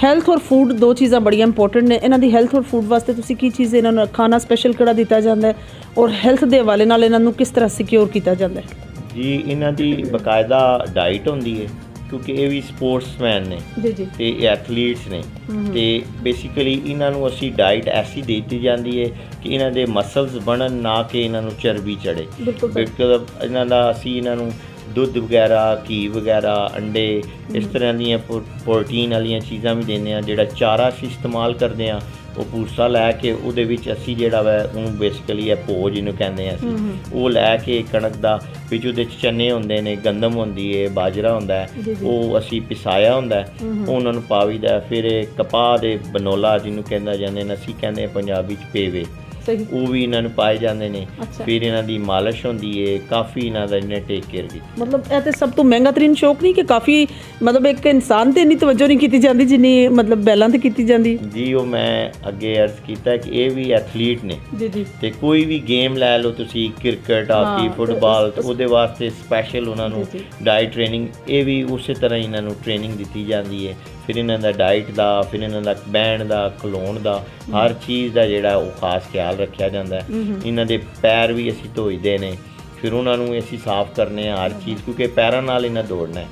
ਹੈਲਥ ਔਰ ਫੂਡ ਦੋ ਚੀਜ਼ਾਂ ਬੜੀਆਂ ਇੰਪੋਰਟੈਂਟ ਨੇ। ਇਹਨਾਂ ਦੀ ਹੈਲਥ ਔਰ ਫੂਡ ਵਾਸਤੇ ਤੁਸੀਂ ਕੀ ਚੀਜ਼ ਇਹਨਾਂ ਨੂੰ ਖਾਣਾ ਸਪੈਸ਼ਲ ਕਿਹੜਾ ਦਿੱਤਾ ਜਾਂਦਾ ਹੈ ਔਰ ਹੈਲਥ ਦੇ ਹਵਾਲੇ ਨਾਲ ਇਹਨਾਂ ਨੂੰ ਕਿਸ ਤਰ੍ਹਾਂ ਸਿਕਿਉਰ ਕੀਤਾ ਜਾਂਦਾ ਹੈ? ਜੀ ਇਹਨਾਂ ਦੀ ਬਕਾਇਦਾ ਡਾਈਟ ਹੁੰਦੀ ਹੈ, ਕਿਉਂਕਿ ਇਹ ਵੀ ਸਪੋਰਟਸਮੈਨ ਨੇ ਅਤੇ ਇਹ ਐਥਲੀਟਸ ਨੇ। ਅਤੇ ਬੇਸਿਕਲੀ ਇਹਨਾਂ ਨੂੰ ਅਸੀਂ ਡਾਈਟ ਐਸੀ ਦੇ ਦਿੱਤੀ ਜਾਂਦੀ ਹੈ ਕਿ ਇਹਨਾਂ ਦੇ ਮਸਲਸ ਬਣਨ, ਨਾ ਕਿ ਇਹਨਾਂ ਨੂੰ ਚਰਬੀ ਚੜ੍ਹੇ। ਬਿਲਕੁਲ ਇਹਨਾਂ ਦਾ ਅਸੀਂ ਇਹਨਾਂ ਨੂੰ ਦੁੱਧ ਵਗੈਰਾ, ਘੀ ਵਗੈਰਾ, ਅੰਡੇ, ਇਸ ਤਰ੍ਹਾਂ ਦੀਆਂ ਪ੍ਰੋਟੀਨ ਵਾਲੀਆਂ ਚੀਜ਼ਾਂ ਵੀ ਦਿੰਦੇ ਹਾਂ। ਜਿਹੜਾ ਚਾਰਾ ਅਸੀਂ ਇਸਤੇਮਾਲ ਕਰਦੇ ਹਾਂ ਉਹ ਭੂਸਾ ਲੈ ਕੇ ਉਹਦੇ ਵਿੱਚ ਅਸੀਂ ਜਿਹੜਾ ਵਾ ਉਹਨੂੰ ਬੇਸਿਕਲੀ ਇਹ ਭੋਜ ਜਿਹਨੂੰ ਕਹਿੰਦੇ ਹਾਂ ਅਸੀਂ, ਉਹ ਲੈ ਕੇ ਕਣਕ ਦਾ ਵਿੱਚ ਉਹਦੇ 'ਚ ਚਨੇ ਹੁੰਦੇ ਨੇ, ਗੰਦਮ ਹੁੰਦੀ ਹੈ, ਬਾਜਰਾ ਹੁੰਦਾ ਹੈ, ਉਹ ਅਸੀਂ ਪਿਸਾਇਆ ਹੁੰਦਾ, ਉਹ ਉਹਨਾਂ ਨੂੰ ਪਾਵੀਦਾ। ਫਿਰ ਇਹ ਕਪਾਹ ਦੇ ਬਨੋਲਾ ਜਿਹਨੂੰ ਕਹਿੰਦਾ ਜਾਂਦੇ ਨੇ, ਅਸੀਂ ਕਹਿੰਦੇ ਹਾਂ ਪੰਜਾਬੀ 'ਚ ਪੇਵੇ, ਉਹ ਵੀ ਇਹਨਾਂ ਨੂੰ ਪਾਏ ਜਾਂਦੇ ਨੇ। ਫਿਰ ਇਹਨਾਂ ਦੀ ਮਾਲਿਸ਼ ਹੁੰਦੀ ਹੈ, ਕਾਫੀ ਇਹਨਾਂ ਦਾ ਇਹਨੇ ਟੇਕ ਕੇਅਰ ਕੀਤੀ। ਮਤਲਬ ਇਹ ਤਾਂ ਸਭ ਤੋਂ ਮਹਿੰਗਾ ਤਰੀਨ ਸ਼ੌਕ ਨਹੀਂ ਕਿ ਕਾਫੀ ਮਤਲਬ ਇੱਕ ਇਨਸਾਨ 'ਤੇ ਇੰਨੀ ਤਵੱਜੋ ਨਹੀਂ ਕੀਤੀ ਜਾਂਦੀ ਜਿੰਨੀ ਮਤਲਬ ਬੈਲਾਂ 'ਤੇ ਕੀਤੀ ਜਾਂਦੀ? ਜੀ ਉਹ ਮੈਂ ਅੱਗੇ ਅਰਜ਼ ਕੀਤਾ ਕਿ ਇਹ ਵੀ ਐਥਲੀਟ ਨੇ ਅਤੇ ਕੋਈ ਵੀ ਗੇਮ ਲੈ ਲਓ ਤੁਸੀਂ, ਕ੍ਰਿਕਟ, ਹਾਕੀ, ਫੁੱਟਬਾਲ, ਉਹਦੇ ਵਾਸਤੇ ਸਪੈਸ਼ਲ ਉਹਨਾਂ ਨੂੰ ਡਾਈਟ ਟ੍ਰੇਨਿੰਗ, ਇਹ ਵੀ ਉਸੇ ਤਰ੍ਹਾਂ ਇਹਨਾਂ ਨੂੰ ਟ੍ਰੇਨਿੰਗ ਦਿੱਤੀ ਜਾਂਦੀ ਹੈ। ਫਿਰ ਇਹਨਾਂ ਦਾ ਡਾਈਟ ਦਾ, ਫਿਰ ਇਹਨਾਂ ਦਾ ਬਹਿਣ ਦਾ, ਖਲੋਣ ਦਾ, ਹਰ ਚੀਜ਼ ਦਾ ਜਿਹੜਾ ਉਹ ਖਾਸ ਖਿਆਲ ਰੱਖਿਆ ਜਾਂਦਾ। ਇਹਨਾਂ ਦੇ ਪੈਰ ਵੀ ਅਸੀਂ ਧੋਈਦੇ ਨੇ, ਫਿਰ ਉਹਨਾਂ ਨੂੰ ਅਸੀਂ ਸਾਫ਼ ਕਰਨੇ ਆ ਹਰ ਚੀਜ਼, ਕਿਉਂਕਿ ਪੈਰਾਂ ਨਾਲ ਇਹਨਾਂ ਦੌੜਨਾ ਹੈ।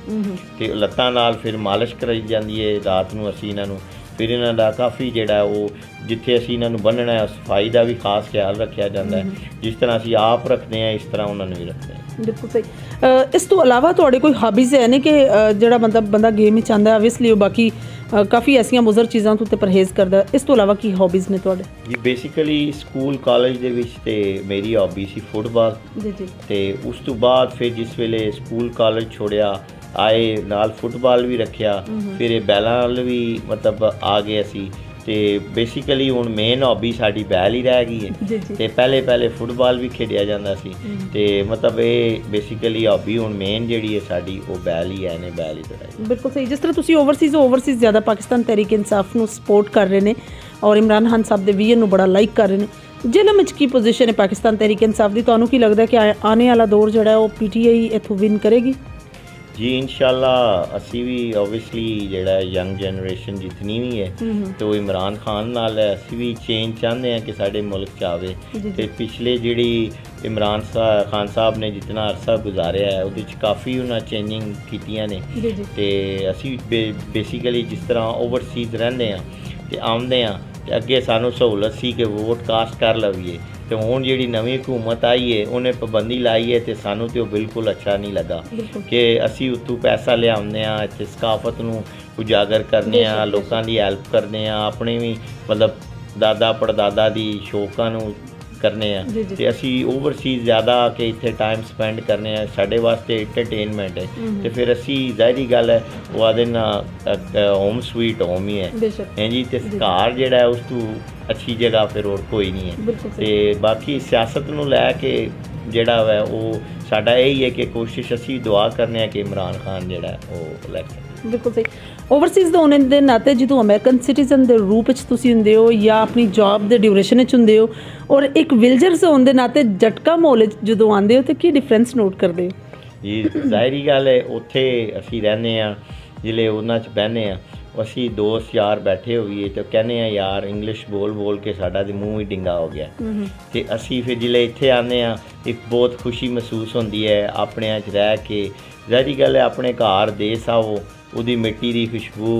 ਅਤੇ ਲੱਤਾਂ ਨਾਲ ਫਿਰ ਮਾਲਿਸ਼ ਕਰਾਈ ਜਾਂਦੀ ਹੈ ਰਾਤ ਨੂੰ ਅਸੀਂ ਇਹਨਾਂ ਨੂੰ। ਫਿਰ ਇਹਨਾਂ ਦਾ ਕਾਫੀ ਜਿਹੜਾ ਉਹ ਜਿੱਥੇ ਅਸੀਂ ਇਹਨਾਂ ਨੂੰ ਬੰਨ੍ਹਣਾ ਹੈ ਸਫਾਈ ਦਾ ਵੀ ਖਾਸ ਖਿਆਲ ਰੱਖਿਆ ਜਾਂਦਾ ਹੈ। ਜਿਸ ਤਰ੍ਹਾਂ ਅਸੀਂ ਆਪ ਰੱਖਦੇ ਹਾਂ ਇਸ ਤਰ੍ਹਾਂ ਉਹਨਾਂ ਨੂੰ ਵੀ ਰੱਖਦੇ ਹਾਂ। ਬਿਲਕੁਲ ਸਹੀ। ਇਸ ਤੋਂ ਇਲਾਵਾ ਤੁਹਾਡੇ ਕੋਈ ਹਾਬੀਜ਼ ਹੈ ਨੇ ਕਿ ਜਿਹੜਾ ਬੰਦਾ ਗੇਮ ਵਿੱਚ ਆਉਂਦਾ ਓਬਵੀਅਸਲੀ ਉਹ ਬਾਕੀ ਕਾਫੀ ਐਸੀਆਂ ਮੁਜ਼ਰ ਚੀਜ਼ਾਂ ਤੋਂ ਤੇ ਪਰਹੇਜ਼ ਕਰਦਾ, ਇਸ ਤੋਂ ਇਲਾਵਾ ਕੀ ਹੌਬੀਜ਼ ਨੇ ਤੁਹਾਡੇ? ਜੀ ਬੇਸਿਕਲੀ ਸਕੂਲ ਕਾਲਜ ਦੇ ਵਿੱਚ ਤੇ ਮੇਰੀ ਹੌਬੀ ਸੀ ਫੁੱਟਬਾਲ। ਅਤੇ ਉਸ ਤੋਂ ਬਾਅਦ ਫਿਰ ਜਿਸ ਵੇਲੇ ਸਕੂਲ ਕਾਲਜ ਛੋੜਿਆ ਆਏ ਨਾਲ ਫੁੱਟਬਾਲ ਵੀ ਰੱਖਿਆ, ਫਿਰ ਇਹ ਬੈਲਾਂ ਵੱਲ ਵੀ ਮਤਲਬ ਆ ਗਏ ਅਸੀਂ। ਅਤੇ ਬੇਸਿਕਲੀ ਹੁਣ ਮੇਨ ਹੌਬੀ ਸਾਡੀ ਬੈਲ ਹੀ ਰਹਿ ਗਈ ਹੈ। ਅਤੇ ਪਹਿਲੇ ਫੁੱਟਬਾਲ ਵੀ ਖੇਡਿਆ ਜਾਂਦਾ ਸੀ, ਅਤੇ ਮਤਲਬ ਇਹ ਬੇਸਿਕਲੀ ਹੌਬੀ ਹੁਣ ਮੇਨ ਜਿਹੜੀ ਹੈ ਸਾਡੀ ਉਹ ਬੈਲ ਹੀ ਹੈ ਨੇ, ਬੈਲ ਹੀ ਤਾਂ। ਬਿਲਕੁਲ ਸਹੀ। ਜਿਸ ਤਰ੍ਹਾਂ ਤੁਸੀਂ ਓਵਰਸੀਜ਼ ਜ਼ਿਆਦਾ ਪਾਕਿਸਤਾਨ ਤਹਿਰੀਕ ਇਨਸਾਫ ਨੂੰ ਸਪੋਰਟ ਕਰ ਰਹੇ ਨੇ, और इमरान खान साहब के विजन बड़ा लाइक कर रहे हैं। जेलम की पोजीशन है पाकिस्तान तहरीक इंसाफ की, तो की लगता है कि आने वाला दौर जो है वो PTI इतों विन करेगी? जी इंशाल्लाह असी भी ओबियसली जेड़ा यंग जनरेशन जितनी भी है तो इमरान खान नाल है, असी भी चेंज चाहते हैं कि साढ़े मुल्क च आवे। तो पिछले जिहड़ी इमरान खान साहब ने जितना अरसा गुजारिया है उहदे च काफ़ी उन्हें चेंजिंग कीतियां ने। ते असी बेसिकली जिस तरह ओवरसीज़ रहंदे हैं ते आउंदे हैं ते अगे सानू सहूलत सी कि वोट कास्ट कर लवीए, तो हुण जिहड़ी नवी हुकूमत आई है उन्हें पाबंदी लाई है, तो सानू तो बिल्कुल अच्छा नहीं लगा कि असी उत्तों पैसा लियाने इत्थे सकाफत नूं उजागर करने लोगों की हैल्प करने अपने भी मतलब दादा पड़दादा की शौकां नूं करने ते असी ओवरसीज़ ज़्यादा कि इत्थे टाइम स्पेंड करने साढ़े वास्ते एंटरटेनमेंट है। तो फिर असी ज़ाहिरी गल है वो आदे ना होम स्वीट होम ही है हैं जी, तो घर जिहड़ा है उस तू अच्छी जगह फिर और कोई नहीं है। तो बाकी सियासत नूं लै के जिहड़ा है वो साडा यही है कि कोशिश असी दुआ करने कि इमरान खान जिहड़ा है वो इलैक्शन। बिल्कुल सही। ओवरसीज़ दे होने दे नाते जो अमेरिकन सिटीजन के रूप होंदे हो या अपनी जॉब के ड्यूरेशन होंदे हो और एक विलजर्स होने के नाते झटका माहौल जो आते हो तो की डिफरेंस नोट करते हो? जी ज़ाहिरी गल है उत्थे असी रहने जिले उन्हां च बहने असी दोस्त यार बैठे होइए तो कहने यार इंग्लिश बोल बोल के साडा ते मूँह ही डिंगा हो गया। तो असी फिर जिले इत्थे आने एक बहुत खुशी महसूस होंदी है अपने च रह के। ज़ाहिरी गल है अपने घर देस आओ उहदी मिट्टी की खुशबू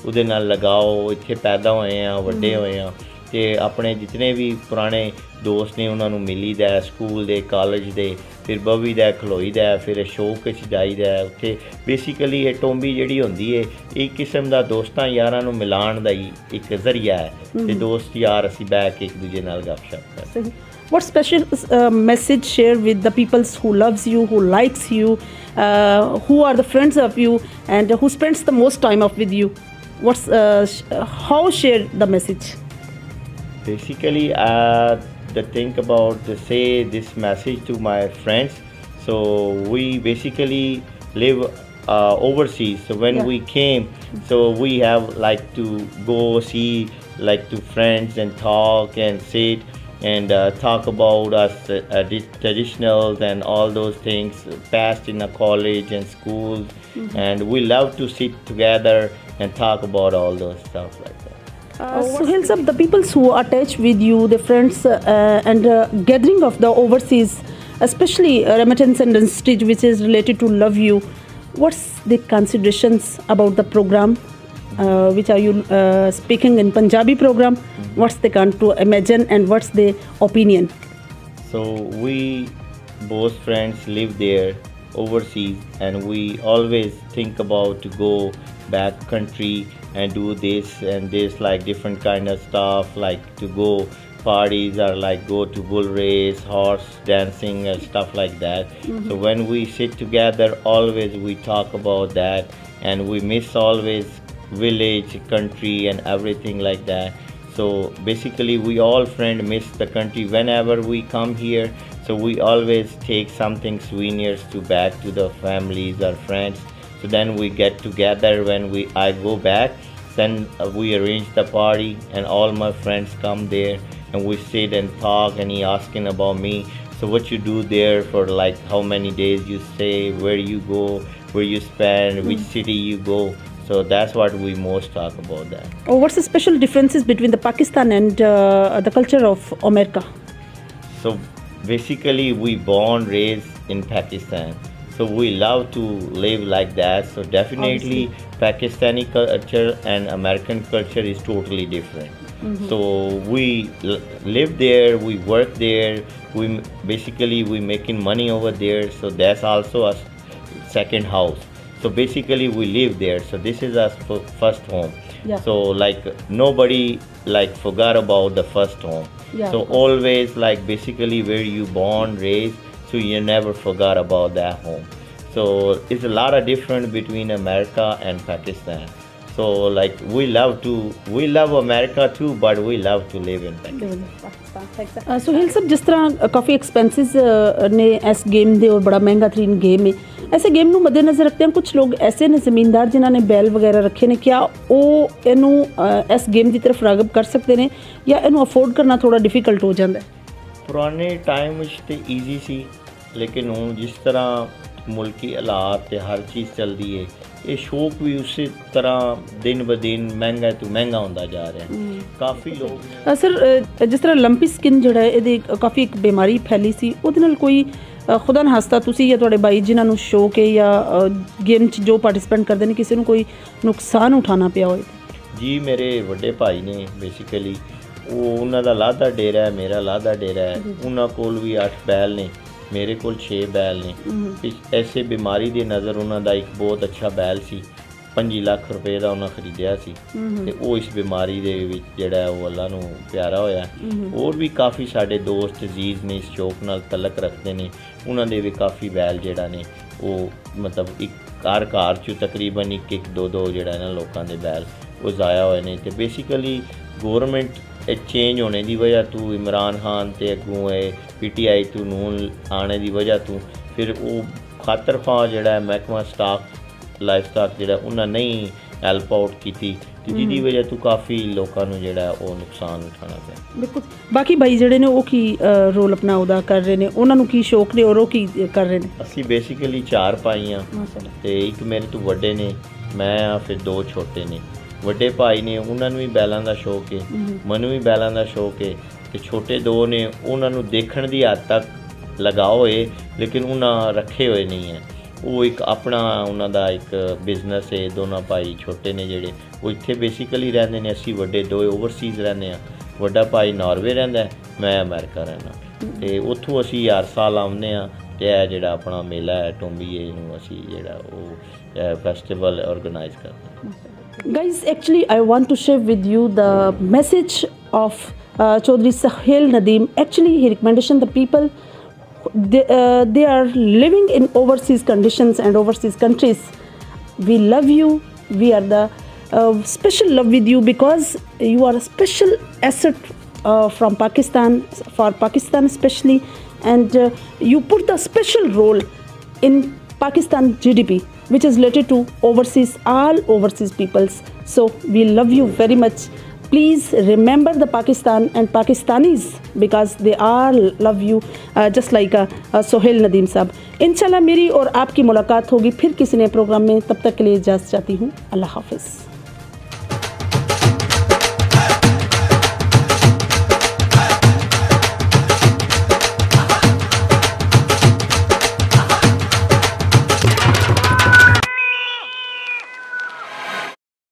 उहदे नाल लगाओ, इत्थे पैदा होए हैं वड्डे होए हैं ते अपने जितने भी पुराने दोस्त ने उन्होंने मिली दा स्कूल दे कॉलेज दे फिर बवी दा खलोई दा फिर शौक च जाईदा उत्थे। बेसिकली ये टोंबी जिहड़ी होंदी है एक किस्म का दोस्तां यारां नूं मिलाण दा ही एक जरिया है ते दोस्त यार असी बैठ के एक दूजे नाल गपशप करदे। What special message share with the people who loves you, who likes you, who are the friends of you, and who spends the most time up with you? How share the message? Basically, the thing about to say this message to my friends. So we basically live overseas. So when we came, so we have like to go see like to friends and talk and sit. And talk about us traditionals and all those things past in a college and schools, and we love to sit together and talk about all those stuff like that. Suhail sir, the people who are attached with you, the friends and gathering of the overseas, especially remittance and Prestige, which is related to Love You, what's the considerations about the program? Which are you speaking in Punjabi program? What's the can to imagine and what's the opinion? So we both friends live there overseas and we always think about to go back country and do this and this like different kind of stuff like to go parties or like go to bull race, horse dancing and stuff like that. So when we sit together always we talk about that and we miss always village, country and everything like that. So basically we all friend miss the country whenever we come here, so we always take something souvenirs to back to the families or friends. So then we get together when I go back, then we arrange the party and all my friends come there and we sit and talk and he asking about me, so what you do there for like how many days you stay, where you go, where you spend, which city you go. So that's what we most talk about that. Oh, what's the special differences between the Pakistan and the culture of America? So basically we born raised in Pakistan, so we love to live like that. So definitely Pakistani culture and American culture is totally different. So we live there, we work there, we basically making money over there, so that's also a second house. So basically we live there, so this is our first home. So like nobody like forgot about the first home. So always like basically where you born, raised, so you never forgot about that home. So it's a lot of difference between America and Pakistan. So like we love America too, but we love to live in Pakistan. Suhail sir, जिस तरह काफ़ी एक्सपेंसिस ने इस गेम दे और बड़ा महंगा तरीन गेम है, ऐसे गेम ਨੂੰ ਮੱਦੇਨਜ਼ਰ ਰੱਖਦੇ ਹਾਂ ਕੁਝ ਲੋਕ ਐਸੇ ਨੇ ਜ਼ਮੀਨਦਾਰ ਜਿਨ੍ਹਾਂ ਨੇ ਬੈਲ ਵਗੈਰਾ ਰੱਖੇ ਨੇ ਕਿਆ ਉਹ ਇਹਨੂੰ ਇਸ ਗੇਮ ਦੀ ਤਰਫ ਰਾਗਬ ਕਰ ਸਕਦੇ ਨੇ ਜਾਂ ਇਹਨੂੰ ਅਫੋਰਡ ਕਰਨਾ ਥੋੜਾ ਡਿਫਿਕਲਟ ਹੋ ਜਾਂਦਾ ਹੈ? ਪੁਰਾਣੇ ਟਾਈਮ ਵਿੱਚ ਤੇ ਈਜ਼ੀ ਸੀ, ਲੇਕਿਨ ਹੁਣ ਜਿਸ ਤਰ੍ਹਾਂ ਮੁਲਕੀ ਹਾਲਾਤ ਤੇ ਹਰ ਚੀਜ਼ ਚੱਲਦੀ ਹੈ, ਇਹ ਸ਼ੌਕ ਵੀ ਉਸੇ ਤਰ੍ਹਾਂ ਦਿਨ ਬ ਦਿਨ ਮਹਿੰਗਾ ਤੋਂ ਮਹਿੰਗਾ ਹੁੰਦਾ ਜਾ ਰਿਹਾ। ਕਾਫੀ ਲੋਕ ਸਰ ਜਿਸ ਤਰ੍ਹਾਂ ਲੰਪੀ ਸਕਿਨ ਜਿਹੜਾ ਹੈ ਇਹਦੀ ਕਾਫੀ ਇੱਕ ਬਿਮਾਰੀ ਫੈਲੀ ਸੀ, ਉਹਦੇ ਨਾਲ ਕੋਈ ਖੁਦਾ ਨਾ ਹਸਤਾ ਤੁਸੀਂ ਜਾਂ ਤੁਹਾਡੇ ਭਾਈ ਜਿਨ੍ਹਾਂ ਨੂੰ ਸ਼ੌਕ ਹੈ ਜਾਂ ਗੇਮ 'ਚ ਜੋ ਪਾਰਟਿਸਪੇਟ ਕਰਦੇ ਨੇ ਕਿਸੇ ਨੂੰ ਕੋਈ ਨੁਕਸਾਨ ਉਠਾਉਣਾ ਪਿਆ ਹੋਏ? ਜੀ ਮੇਰੇ ਵੱਡੇ ਭਾਈ ਨੇ ਬੇਸਿਕਲੀ ਉਹਨਾਂ ਦਾ ਲਾਧਾ ਡੇਰਾ ਹੈ, ਮੇਰਾ ਲਾਧਾ ਡੇਰਾ ਹੈ, ਉਹਨਾਂ ਕੋਲ ਵੀ 8 ਬੈਲ ਨੇ, ਮੇਰੇ ਕੋਲ 6 ਬੈਲ ਨੇ। ਐਸੇ ਬਿਮਾਰੀ ਦੇ ਨਜ਼ਰ ਉਹਨਾਂ ਦਾ ਇੱਕ ਬਹੁਤ ਅੱਛਾ ਬੈਲ ਸੀ, 5 ਲੱਖ ਰੁਪਏ ਦਾ ਉਹਨਾਂ ਖਰੀਦਿਆ ਸੀ ਤੇ ਉਹ ਇਸ ਬਿਮਾਰੀ ਦੇ ਵਿੱਚ ਜਿਹੜਾ ਉਹ ਅੱਲਾ ਨੂੰ ਪਿਆਰਾ ਹੋਇਆ। ਹੋਰ ਵੀ ਕਾਫੀ ਸਾਡੇ ਦੋਸਤ ਅਜ਼ੀਜ਼ ਨੇ ਇਸ ਸ਼ੌਕ ਨਾਲ ਤਲਕ ਰੱਖਦੇ ਨੇ, ਉਹਨਾਂ ਦੇ ਵੀ ਕਾਫੀ ਬੈਲ ਜਿਹੜਾ ਨੇ ਉਹ ਮਤਲਬ ਇੱਕ ਘਰ 'ਚ ਤਕਰੀਬਨ ਇੱਕ ਦੋ ਜਿਹੜਾ ਨਾ ਲੋਕਾਂ ਦੇ ਬੈਲ ਉਹ ਜ਼ਾਇਆ ਹੋਏ ਨੇ। ਤੇ ਬੇਸਿਕਲੀ ਗੌਰਮੈਂਟ ਚੇਂਜ ਹੋने की वजह तो इमरान खान ते अगों PTI तो नून आने की वजह तो फिर वो खातर खां जिहड़ा महकमा स्टाक लाइफ स्टाक जिहड़ा उन्हें नहीं हैल्प आउट की, जिहदी वजह तो काफ़ी लोगों को जिहड़ा वो नुकसान उठाना पिया। बिल्कुल। बाकी भाई जिहड़े ने वो की रोल अपना अदा कर रहे हैं, उन्होंने की शौक ने और वो की कर रहे हैं? असी बेसिकली 4 भाई हाँ ते एक मेरे तो वड्डे ने, मैं हाँ, फिर 2 छोटे ने। ਵੱਡੇ ਭਾਈ ਨੇ ਉਹਨਾਂ ਨੂੰ ਵੀ ਬੈਲਾਂ ਦਾ ਸ਼ੌਕ ਹੈ, ਮੈਨੂੰ ਵੀ ਬੈਲਾਂ ਦਾ ਸ਼ੌਕ ਹੈ ਤੇ ਛੋਟੇ 2 ਨੇ ਉਹਨਾਂ ਨੂੰ ਦੇਖਣ ਦੀ ਹੱਦ ਤੱਕ ਲਗਾਓ ਹੋਏ, ਲੇਕਿਨ ਉਹਨਾਂ ਰੱਖੇ ਹੋਏ ਨਹੀਂ ਹੈ। ਉਹ ਇੱਕ ਆਪਣਾ ਉਹਨਾਂ ਦਾ ਇੱਕ ਬਿਜ਼ਨਸ ਹੈ। ਦੋਨੋਂ ਭਾਈ ਛੋਟੇ ਨੇ ਜਿਹੜੇ ਉਹ ਇੱਥੇ ਬੇਸਿਕਲੀ ਰਹਿੰਦੇ ਨੇ, ਅਸੀਂ ਵੱਡੇ 2 ਓਵਰਸੀਜ਼ ਰਹਿੰਦੇ ਹਾਂ। ਵੱਡਾ ਭਾਈ ਨਾਰਵੇ ਰਹਿੰਦਾ, ਮੈਂ ਅਮਰੀਕਾ ਰਹਿੰਦਾ ਤੇ ਉੱਥੋਂ ਅਸੀਂ ਹਰ ਸਾਲ ਆਉਂਦੇ ਹਾਂ ਤੇ ਇਹ ਜਿਹੜਾ ਆਪਣਾ ਮੇਲਾ ਹੈ ਟੋਂਬੀਏ ਨੂੰ ਅਸੀਂ ਜਿਹੜਾ ਉਹ ਫੈਸਟੀਵਲ ਆਰਗੇਨਾਈਜ਼ ਕਰਦੇ ਹਾਂ। Guys, actually I want to share with you the message of Chaudhry Sohail Nadeem. Actually he recommendation the people they are living in overseas conditions and overseas countries. We love you, we are the special love with you because you are a special asset from Pakistan, for Pakistan especially, and you put the special role in Pakistan GDP, which is related to overseas, all overseas peoples. So we love you very much. Please remember the Pakistan and Pakistanis because they all love you just like Sohail Nadeem साहब। इंशाल्लाह मेरी और आपकी मुलाकात होगी फिर किसी नए प्रोग्राम में, तब तक के लिए इजाज़त चाहती हूँ। अल्लाह हाफिज़।